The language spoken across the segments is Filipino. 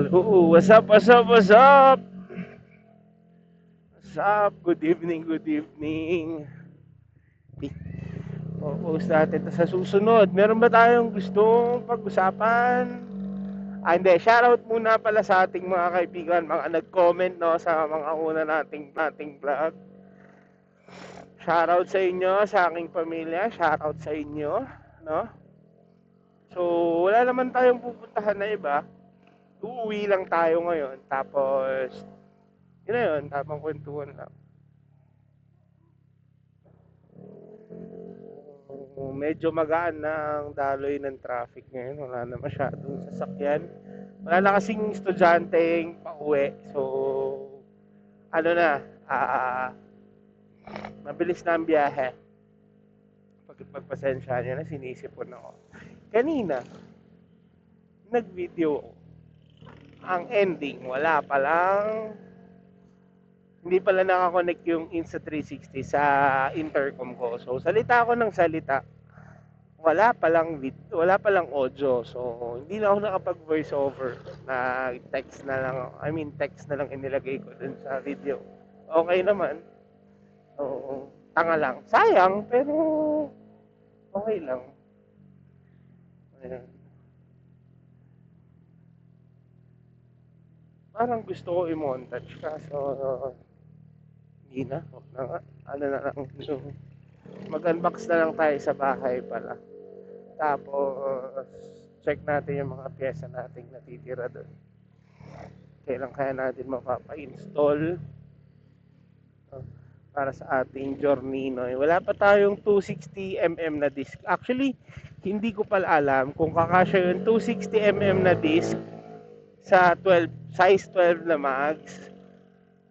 Hello, what's up, what's up, what's up? What's up? Good evening, good evening. Post natin ito sa susunod. Meron ba tayong gustong pag-usapan? Hindi, shoutout muna pala sa ating mga kaibigan, mga nag-comment no, sa mga una nating vlog. Shoutout sa inyo, sa aking pamilya, shoutout sa inyo, no? So, wala naman tayong pupuntahan na iba. Uuwi lang tayo ngayon, tapos, yun na yun, tamang kwentuhan lang. Medyo magaan na ang daloy ng traffic ngayon. Wala na masyadong sasakyan. Wala na kasing estudyanteng pauwi. So, ano na, mabilis na ang biyahe. Pagpasensya niya na, sinisipon ako. Kanina, nag-video ako. Ang ending, wala pa lang, hindi pala nakakonect yung Insta360 sa intercom ko. So, salita ako ng salita, wala pa lang audio. So, hindi na ako nakapag voice over. Na text na lang, text na lang inilagay ko dun sa video. Okay naman. Oo, tanga lang. Sayang, pero okay lang. Ayan. Parang gusto ko i-montage kaso hindi na. Huwag na nga. Ano na lang. So, mag-unbox na lang tayo sa bahay pala. Tapos, check natin yung mga pyesa nating natitira doon. Kailan kaya natin mapapa-install para sa ating Jornino. Wala pa tayong 260mm na disc. Actually, hindi ko pala alam kung kakasya yung 260mm na disc sa 12, size 12 na mags,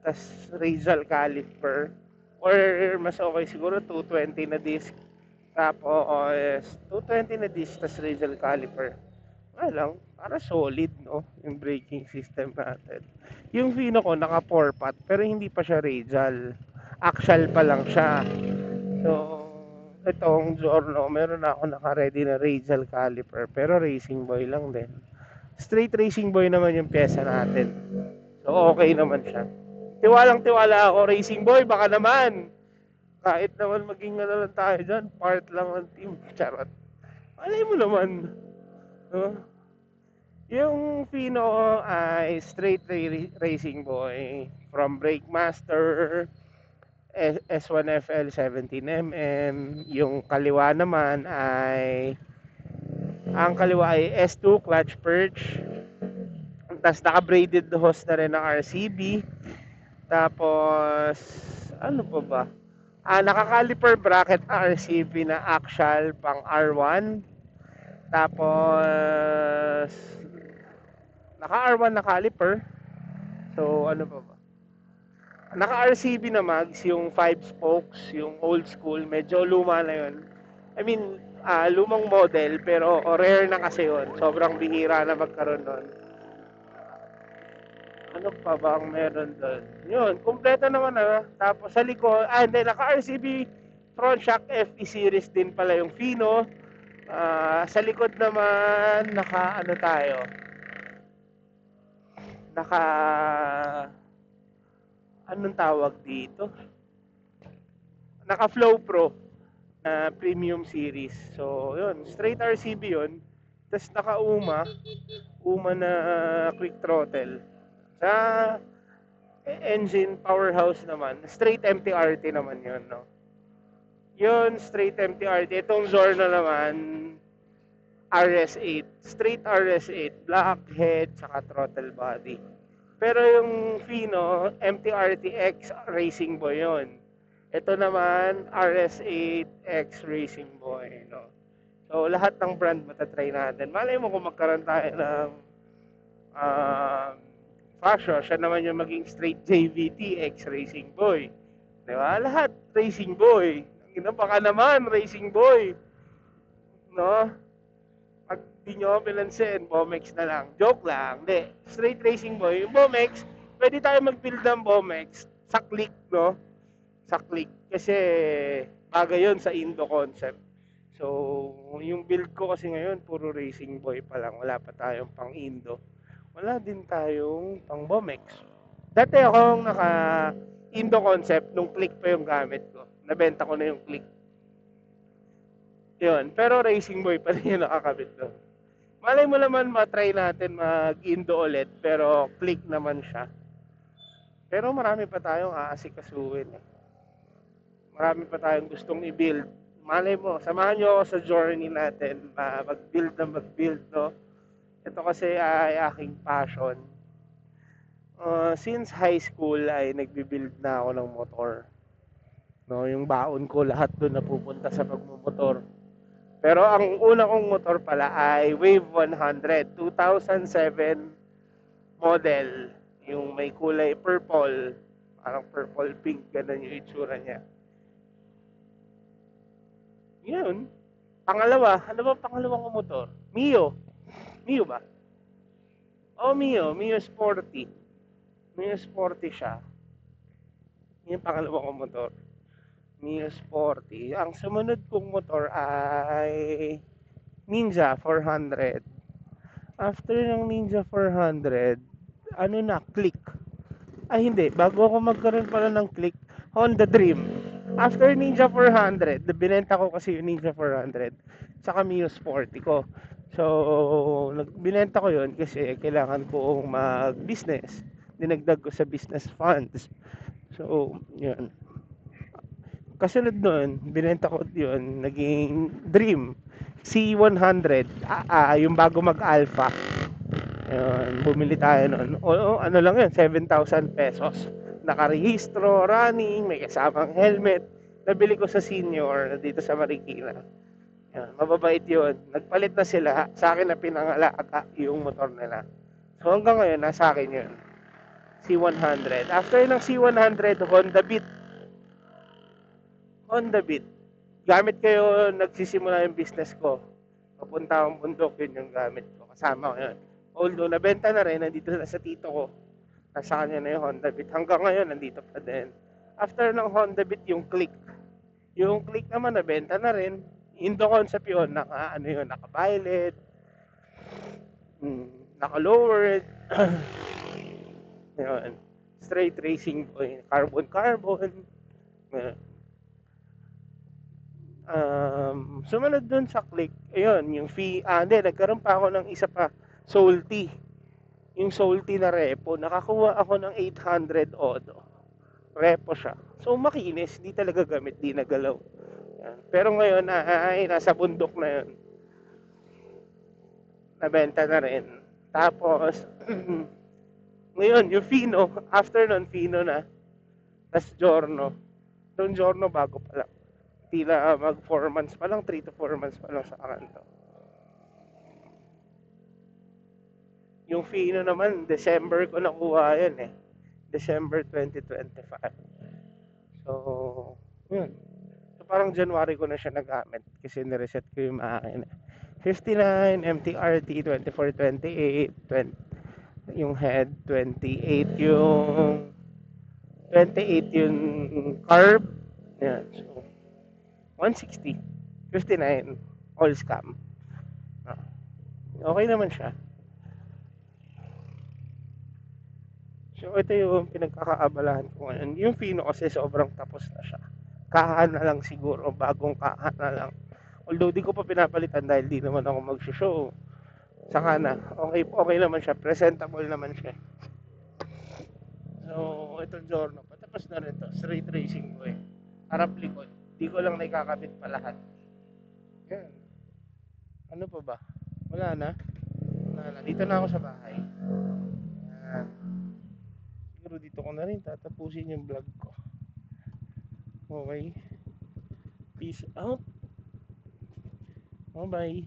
tas Rizal caliper, or mas okay siguro 220 na disc, tapos 220 na disc tas Rizal caliper. Wala lang, para solid no yung braking system natin. Yung Fino ko naka 4 pot pero hindi pa siya radial, actual pa lang siya. So itong Giorno meron na ako naka-ready na radial caliper pero racing boy lang din. Straight racing boy naman yung pyesa natin, so okay naman siya. Tiwalang tiwala ako, racing boy, baka naman kahit naman maging ano lang tayo dyan, part lang ng team. Charot, alay mo naman, no? Yung Fino ay straight racing boy from Brake Master S1FL 17mm. Yung kaliwa naman ay ang kaliwa ay S2 clutch perch. Tapos naka-braided hose na rin ng RCB. Tapos ano pa ba? Naka-caliper bracket RCB na axial pang R1. Tapos naka R1 na caliper. So ano pa ba? Naka RCB na mags, yung 5 spokes, yung old school, medyo luma na yun. Lumang model pero rare na kasi yun. Sobrang bihira na magkaroon nun. Ano pa ba ang meron doon? Yun, kumpleto naman na. Tapos sa likod, hindi, naka RCB front shock FE series din pala yung Fino. Sa likod naman, naka anong tawag dito? Naka Flow Pro na premium series. So, yun, straight RCB yun. Tapos naka Uma na quick throttle. Sa engine powerhouse naman, straight MTRT naman yun, no? Yun, straight MTRT. Itong Zorno naman, RS8. Straight RS8. Black head, saka throttle body. Pero yung Fino, MTRT-X Racing Boy yun. Ito naman, RS8X Racing Boy. No? So, lahat ng brand matatry natin. Malay mo kung magkaroon tayo ng fashion, siya naman yung maging straight JVT-X Racing Boy. Diba? Lahat Racing Boy. Baka naman, Racing Boy. No? Pag di nyo pinansin, Bomex na lang. Joke lang. Hindi. Straight racing boy. Yung Bomex, pwede tayo mag-build ng Bomex sa click, no? Sa click. Kasi bagay yun sa Indo concept. So, yung build ko kasi ngayon, puro racing boy pa lang. Wala pa tayong pang Indo. wala din tayong pang Bomex. Dati akong naka Indo Concept nung click pa yung gamit ko. Nabenta ko na yung click. Yun. Pero Racing Boy pa rin yung nakakabit doon. Malay mo naman matry natin mag-Indo ulit, pero click naman siya. Pero marami pa tayong aasikasuhin. Marami pa tayong gustong i-build. Malay mo, samahan nyo ako sa journey natin, mag-build na mag-build, no? Ito kasi ay aking passion. Since high school ay nagbi-build na ako ng motor. No, yung baon ko lahat doon napupunta sa pagmumotor. Pero ang una kong motor pala ay Wave 100, 2007 model. Yung may kulay purple, parang purple pink, ganun yung itsura niya. Yun. Pangalawa, ano ba pangalawang kong motor? Mio. Mio ba? Oh, Mio. Mio Sporty. Mio Sporty siya. Yung pangalawang kong motor. Mio Sporty. Ang sumunod kong motor ay Ninja 400. After ng Ninja 400, ano na, click. Ay hindi, bago ako magkaroon pala ng click, Honda Dream. After Ninja 400, binenta ko kasi yung Ninja 400 sa Mio Sporty ko. So, binenta ko yun kasi kailangan kong mag-business. Dinagdag ko sa business funds. So, yun. Kasunod nun, binenta ko yun, naging Dream. C100, yung bago mag-alpha. Ayun, bumili tayo nun. O, ano lang yun, 7,000 pesos. Nakarehistro, running, may kasamang helmet. Nabili ko sa senior dito sa Marikina. Yan, mababait yun. Nagpalit na sila. Sa akin na pinangalaga yung motor nila. So hanggang ngayon, nasa akin yun. C100. After ng C100, Honda Beat. Honda Beat. Gamit kayo, nagsisimula yung business ko. Papunta akong bundok, yun yung gamit ko. Kasama ko yun. Although, nabenta na rin, nandito na sa tito ko. Nasa kanya na yung Honda Beat. Hanggang ngayon, nandito pa din. After ng Honda Beat, yung Click. Yung Click naman, nabenta na rin. Indo concept yun, ano yun, naka-violet, naka-lowered, yun, straight racing boy, carbon. Sumunod dun sa Click, ayun, yung hindi, nagkaroon pa ako ng isa pa, Salty. Yung Salty na repo, nakakuha ako ng 800 odd. Repo siya. So, makinis, di talaga gamit, di nagalaw. Yan. Pero ngayon, ay, nasa bundok na yun. Nabenta na rin. Tapos, ngayon, yung Fino, after nun, Fino na. Tapos Giorno. Yung Giorno, bago pa lang. Tila mag 4 months pa lang, 3 to 4 months pa lang sa kanto. Yung Fino naman, December ko nakuha yan eh. December 2025. So, yun. So, parang January ko na siya nagamit kasi nireset ko yung makina. 59, MTRT, 2428, 20, yung head, 28 yung 28 yung carb. Yan. So, 160, 59, all scam. Okay naman siya. So, ito yung pinagkakaabalahan ko ngayon. Yung Fino kasi sobrang tapos na siya. Kahan na lang siguro, bagong kahan na lang. Although di ko pa pinapalitan dahil di naman ako mag-show. Saka na, okay naman siya, presentable naman siya. So, itong Giorno, patapos na rin to, straight racing ko eh. Harap likod, di ko lang naikakabit pa lahat. Yan. Ano pa ba? Wala na. Dito na ako sa bahay. Yan. Siguro dito ko na rin tatapusin yung vlog ko. Okay. Peace out. Bye-bye.